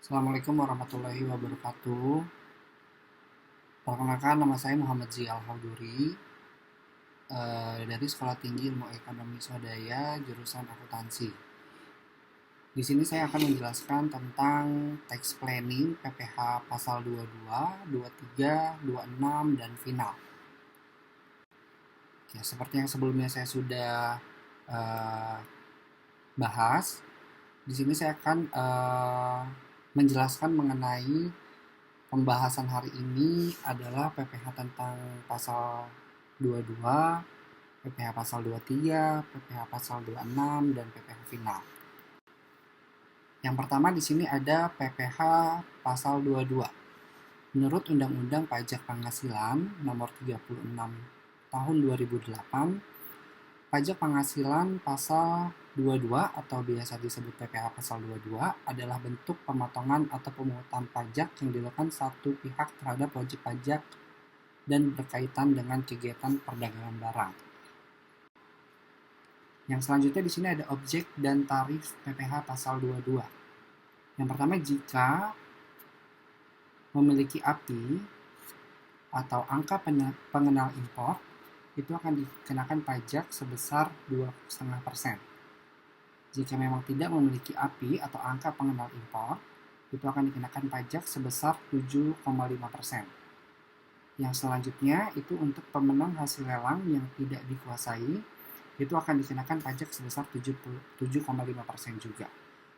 Assalamualaikum warahmatullahi wabarakatuh. Perkenalkan, nama saya Muhammad Zia Al-Hauduri, dari Sekolah Tinggi Ilmu Ekonomi Swadaya, jurusan akuntansi. Di sini saya akan menjelaskan tentang tax planning, PPh pasal 22, 23, 26, dan final. Ya, seperti yang sebelumnya saya sudah bahas, di sini saya akan menjelaskan mengenai pembahasan hari ini adalah PPh tentang pasal 22, PPh pasal 23, PPh pasal 26, dan PPh final. Yang pertama di sini ada PPh pasal 22. Menurut Undang-Undang Pajak Penghasilan Nomor 36 Tahun 2008, pajak penghasilan pasal 22 atau biasa disebut PPh pasal 22 adalah bentuk pemotongan atau pemungutan pajak yang dilakukan satu pihak terhadap wajib pajak dan berkaitan dengan kegiatan perdagangan barang. Yang selanjutnya di sini ada objek dan tarif PPh pasal 22. Yang pertama, jika memiliki API atau angka pengenal impor, itu akan dikenakan pajak sebesar 2,5%. Jika memang tidak memiliki API atau angka pengenal impor, itu akan dikenakan pajak sebesar 7,5%. Yang selanjutnya itu untuk pemenang hasil lelang yang tidak dikuasai, itu akan dikenakan pajak sebesar 7,5% juga.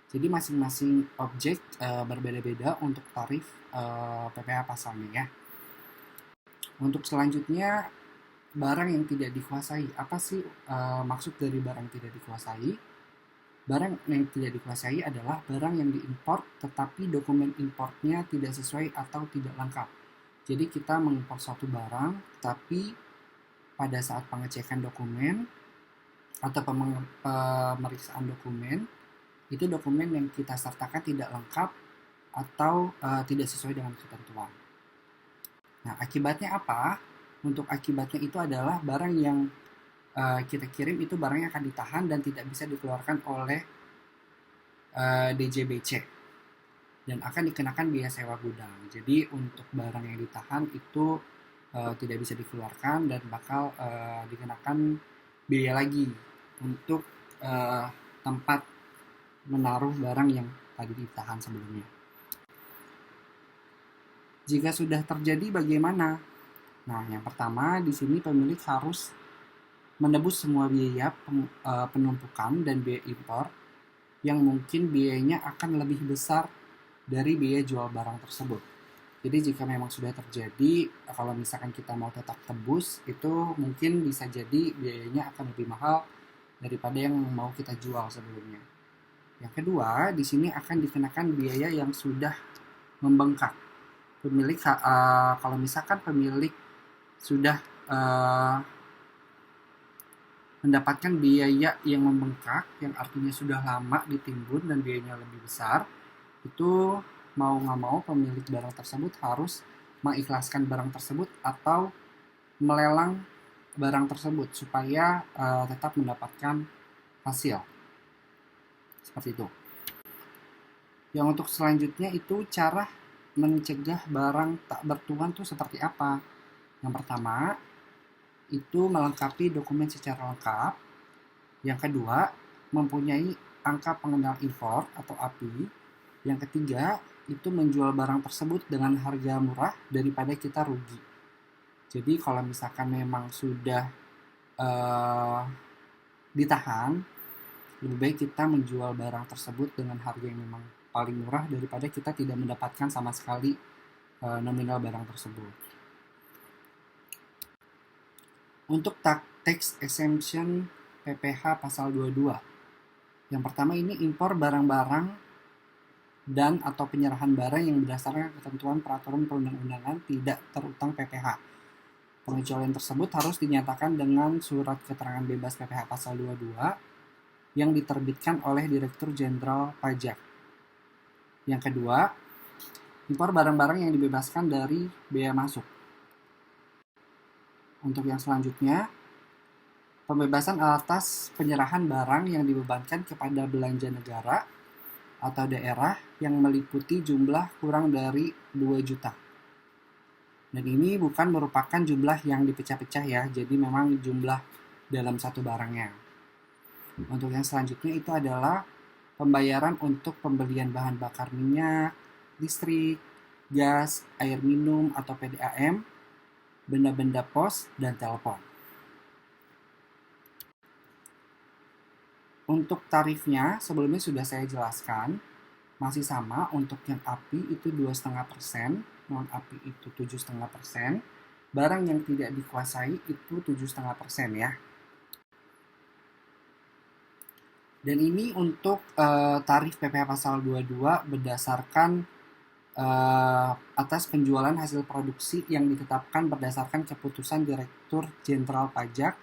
Jadi masing-masing objek berbeda-beda untuk tarif PPh pasalnya ya. Untuk selanjutnya, barang yang tidak dikuasai. Apa sih maksud dari barang tidak dikuasai? Barang yang tidak dikuasai adalah barang yang diimpor tetapi dokumen importnya tidak sesuai atau tidak lengkap. Jadi kita mengimpor suatu barang, tapi pada saat pengecekan dokumen atau pemeriksaan dokumen, itu dokumen yang kita sertakan tidak lengkap atau tidak sesuai dengan ketentuan. Nah, akibatnya apa? Untuk akibatnya itu adalah barang yang kita kirim itu barangnya akan ditahan dan tidak bisa dikeluarkan oleh DJBC dan akan dikenakan biaya sewa gudang. Jadi untuk barang yang ditahan itu tidak bisa dikeluarkan dan bakal dikenakan biaya lagi untuk tempat menaruh barang yang tadi ditahan sebelumnya. Jika sudah terjadi bagaimana? Nah, yang pertama di sini pemilik harus menebus semua biaya penumpukan dan biaya impor yang mungkin biayanya akan lebih besar dari biaya jual barang tersebut. Jadi jika memang sudah terjadi, kalau misalkan kita mau tetap tebus, itu mungkin bisa jadi biayanya akan lebih mahal daripada yang mau kita jual sebelumnya. Yang kedua, di sini akan dikenakan biaya yang sudah membengkak. Pemilik kalau misalkan pemilik sudah mendapatkan biaya yang membengkak, yang artinya sudah lama ditimbun dan biayanya lebih besar, itu mau nggak mau pemilik barang tersebut harus mengikhlaskan barang tersebut atau melelang barang tersebut supaya tetap mendapatkan hasil. Seperti itu. Yang untuk selanjutnya itu cara mencegah barang tak bertuan itu seperti apa? Yang pertama, itu melengkapi dokumen secara lengkap. Yang kedua, mempunyai angka pengenal impor atau API. Yang ketiga, itu menjual barang tersebut dengan harga murah daripada kita rugi. Jadi kalau misalkan memang sudah ditahan, lebih baik kita menjual barang tersebut dengan harga yang memang paling murah daripada kita tidak mendapatkan sama sekali nominal barang tersebut. Untuk tax exemption PPh pasal 22. Yang pertama ini impor barang-barang dan atau penyerahan barang yang berdasarkan ketentuan peraturan perundang-undangan tidak terutang PPh. Pengecualian tersebut harus dinyatakan dengan surat keterangan bebas PPh pasal 22 yang diterbitkan oleh Direktur Jenderal Pajak. Yang kedua, impor barang-barang yang dibebaskan dari bea masuk. Untuk yang selanjutnya, pembebasan atas penyerahan barang yang dibebankan kepada belanja negara atau daerah yang meliputi jumlah kurang dari 2 juta. Dan ini bukan merupakan jumlah yang dipecah-pecah ya, jadi memang jumlah dalam satu barangnya. Untuk yang selanjutnya itu adalah pembayaran untuk pembelian bahan bakar minyak, listrik, gas, air minum atau PDAM, benda-benda pos, dan telepon. Untuk tarifnya sebelumnya sudah saya jelaskan, masih sama. Untuk yang api itu 2,5%, non api itu 7,5%, barang yang tidak dikuasai itu 7,5% ya. Dan ini untuk tarif PPh pasal 22 berdasarkan atas penjualan hasil produksi yang ditetapkan berdasarkan keputusan Direktur Jenderal Pajak.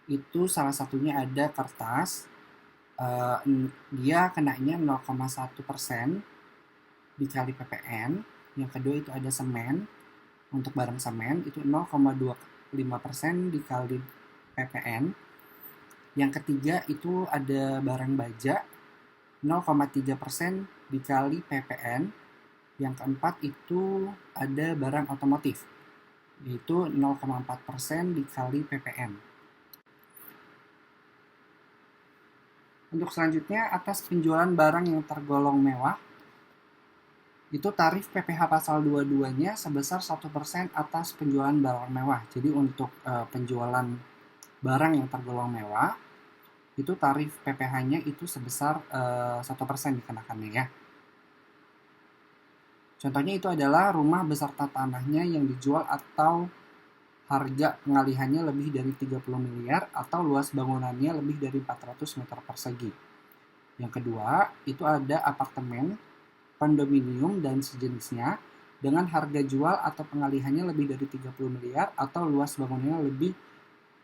Itu salah satunya ada kertas, dia kenanya 0,1% dikali PPN. Yang kedua itu ada semen, untuk barang semen itu 0,25% dikali PPN. Yang ketiga itu ada barang baja, 0,3% dikali PPN. Yang keempat itu ada barang otomotif, yaitu 0,4% dikali PPN. Untuk selanjutnya, atas penjualan barang yang tergolong mewah, itu tarif PPh pasal 22-nya sebesar 1% atas penjualan barang mewah. Jadi untuk penjualan barang yang tergolong mewah, itu tarif PPh-nya itu sebesar 1% dikenakannya ya. Contohnya itu adalah rumah beserta tanahnya yang dijual atau harga pengalihannya lebih dari 30 miliar atau luas bangunannya lebih dari 400 meter persegi. Yang kedua, itu ada apartemen, kondominium, dan sejenisnya dengan harga jual atau pengalihannya lebih dari 30 miliar atau luas bangunannya lebih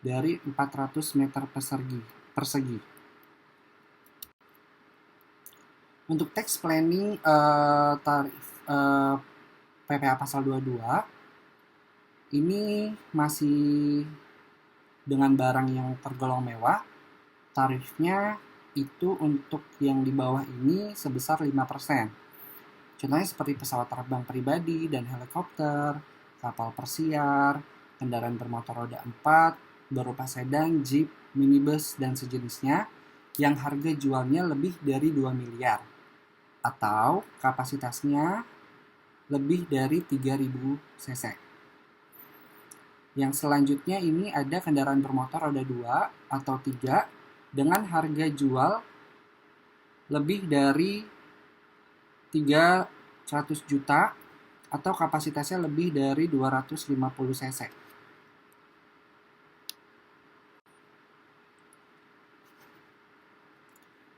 dari 400 meter persegi. Untuk tax planning tarif PPh pasal 22 ini masih dengan barang yang tergolong mewah, tarifnya itu untuk yang di bawah ini sebesar 5%. Contohnya seperti pesawat terbang pribadi dan helikopter, kapal persiar, kendaraan bermotor roda 4, berupa sedan, jeep, minibus, dan sejenisnya yang harga jualnya lebih dari 2 miliar atau kapasitasnya lebih dari 3000 cc. Yang selanjutnya ini ada kendaraan bermotor roda 2 atau 3 dengan harga jual lebih dari 300 juta atau kapasitasnya lebih dari 250 cc.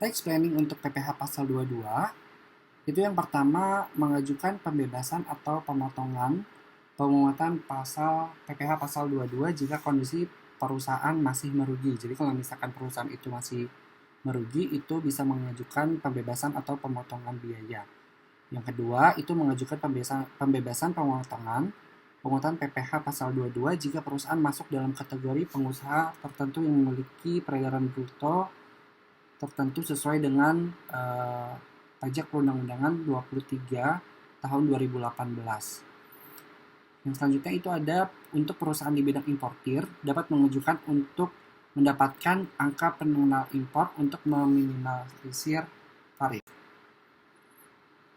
Tax planning untuk PPh pasal 22 itu yang pertama mengajukan pembebasan atau pemotongan pemungutan pasal PPh pasal 22 jika kondisi perusahaan masih merugi. Jadi kalau misalkan perusahaan itu masih merugi, itu bisa mengajukan pembebasan atau pemotongan biaya. Yang kedua, itu mengajukan pembebasan pemungutan PPh pasal 22 jika perusahaan masuk dalam kategori pengusaha tertentu yang memiliki peredaran bruto tertentu sesuai dengan pajak perundang-undangan 23 tahun 2018. Yang selanjutnya itu ada untuk perusahaan di bidang importir dapat mengajukan untuk mendapatkan angka pengenal impor untuk meminimalisir tarif.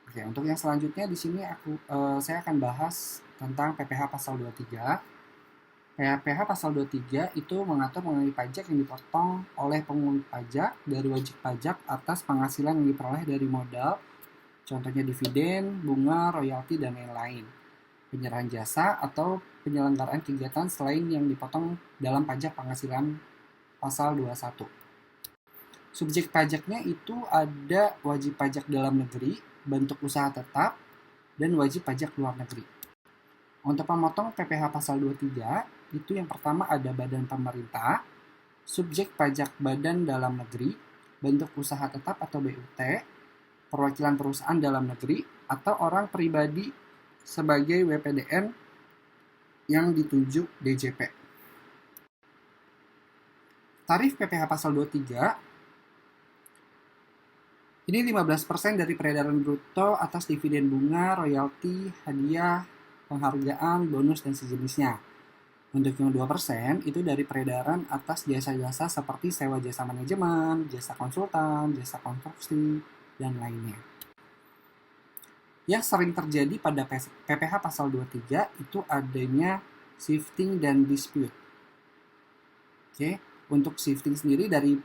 Oke, untuk yang selanjutnya di sini saya akan bahas tentang PPh pasal 23. PPh pasal 23 itu mengatur mengenai pajak yang dipotong oleh pengungut pajak dari wajib pajak atas penghasilan yang diperoleh dari modal, contohnya dividen, bunga, royalti, dan lain-lain. Penyerahan jasa atau penyelenggaraan kegiatan selain yang dipotong dalam pajak penghasilan pasal 21. Subjek pajaknya itu ada wajib pajak dalam negeri, bentuk usaha tetap, dan wajib pajak luar negeri. Untuk pemotong PPh pasal 23, itu yang pertama ada badan pemerintah, subjek pajak badan dalam negeri, bentuk usaha tetap atau BUT, perwakilan perusahaan dalam negeri, atau orang pribadi sebagai WPDN yang ditunjuk DJP. Tarif PPh pasal 23 Ini 15% dari peredaran bruto atas dividen bunga, royalti, hadiah, penghargaan, bonus, dan sejenisnya. Untuk yang 2% itu dari peredaran atas jasa-jasa seperti sewa jasa manajemen, jasa konsultan, jasa konstruksi, dan lainnya. Yang sering terjadi pada PPh pasal 23 itu adanya shifting dan dispute. Oke, untuk shifting sendiri dari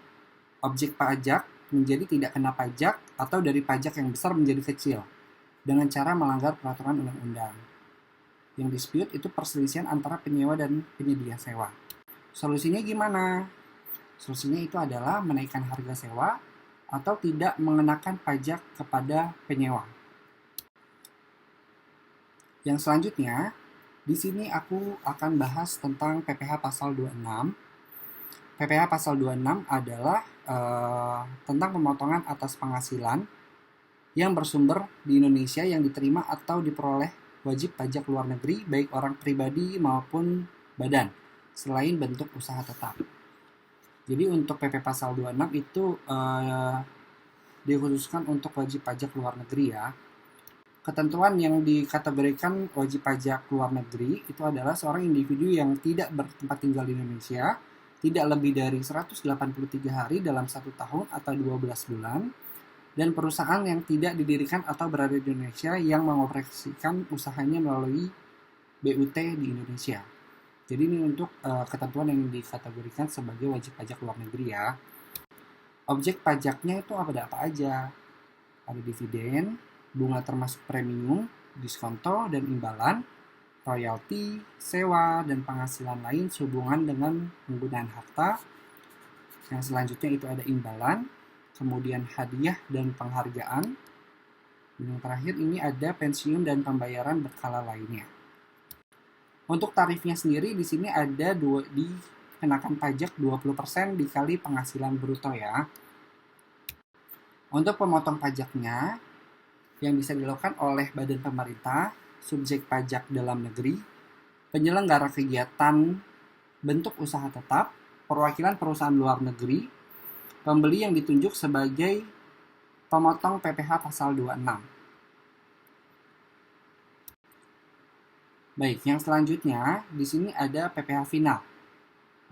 objek pajak menjadi tidak kena pajak atau dari pajak yang besar menjadi kecil dengan cara melanggar peraturan undang-undang. Yang dispute itu perselisihan antara penyewa dan penyedia sewa. Solusinya gimana? Solusinya itu adalah menaikkan harga sewa atau tidak mengenakan pajak kepada penyewa. Yang selanjutnya, di sini aku akan bahas tentang PPh pasal 26. PPh pasal 26 adalah tentang pemotongan atas penghasilan yang bersumber di Indonesia yang diterima atau diperoleh wajib pajak luar negeri, baik orang pribadi maupun badan, selain bentuk usaha tetap. Jadi untuk PP pasal 26 itu dikhususkan untuk wajib pajak luar negeri ya. Ketentuan yang dikategorikan wajib pajak luar negeri itu adalah seorang individu yang tidak bertempat tinggal di Indonesia, tidak lebih dari 183 hari dalam 1 tahun atau 12 bulan, dan perusahaan yang tidak didirikan atau berada di Indonesia yang mengoperasikan usahanya melalui BUT di Indonesia. Jadi ini untuk ketentuan yang dikategorikan sebagai wajib pajak luar negeri ya. Objek pajaknya itu apa aja? Ada dividen, bunga termasuk premium, diskonto dan imbalan, royalti, sewa, dan penghasilan lain sehubungan dengan penggunaan harta. Yang selanjutnya itu ada imbalan, kemudian hadiah dan penghargaan. Dan yang terakhir ini ada pensiun dan pembayaran berkala lainnya. Untuk tarifnya sendiri di sini ada dikenakan pajak 20% dikali penghasilan bruto ya. Untuk pemotong pajaknya yang bisa dilakukan oleh badan pemerintah, subjek pajak dalam negeri, penyelenggara kegiatan bentuk usaha tetap, perwakilan perusahaan luar negeri, pembeli yang ditunjuk sebagai pemotong PPh pasal 26. Baik, yang selanjutnya di sini ada PPh final.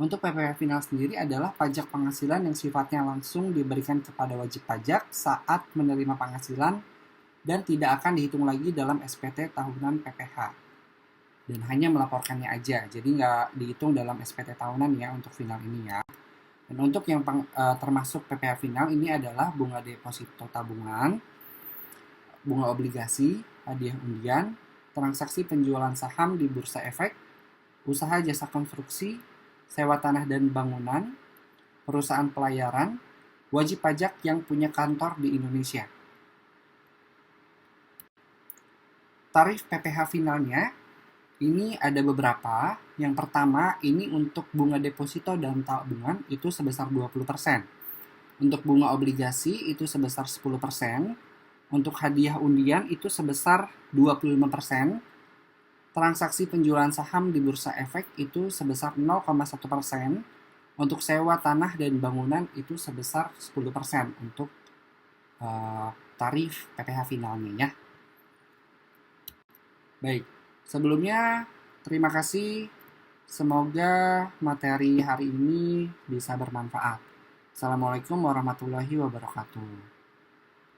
Untuk PPh final sendiri adalah pajak penghasilan yang sifatnya langsung diberikan kepada wajib pajak saat menerima penghasilan dan tidak akan dihitung lagi dalam SPT tahunan PPh. Dan hanya melaporkannya aja, jadi nggak dihitung dalam SPT tahunan ya untuk final ini ya. Dan untuk yang termasuk PPh final ini adalah bunga deposito tabungan, bunga obligasi, hadiah undian, transaksi penjualan saham di bursa efek, usaha jasa konstruksi, sewa tanah dan bangunan, perusahaan pelayaran, wajib pajak yang punya kantor di Indonesia. Tarif PPh finalnya ini ada beberapa. Yang pertama ini untuk bunga deposito dan tabungan itu sebesar 20%. Untuk bunga obligasi itu sebesar 10%. Untuk hadiah undian itu sebesar 25%. Transaksi penjualan saham di bursa efek itu sebesar 0,1%. Untuk sewa tanah dan bangunan itu sebesar 10% untuk tarif PPh finalnya ya. Baik, sebelumnya terima kasih. Semoga materi hari ini bisa bermanfaat. Assalamualaikum warahmatullahi wabarakatuh.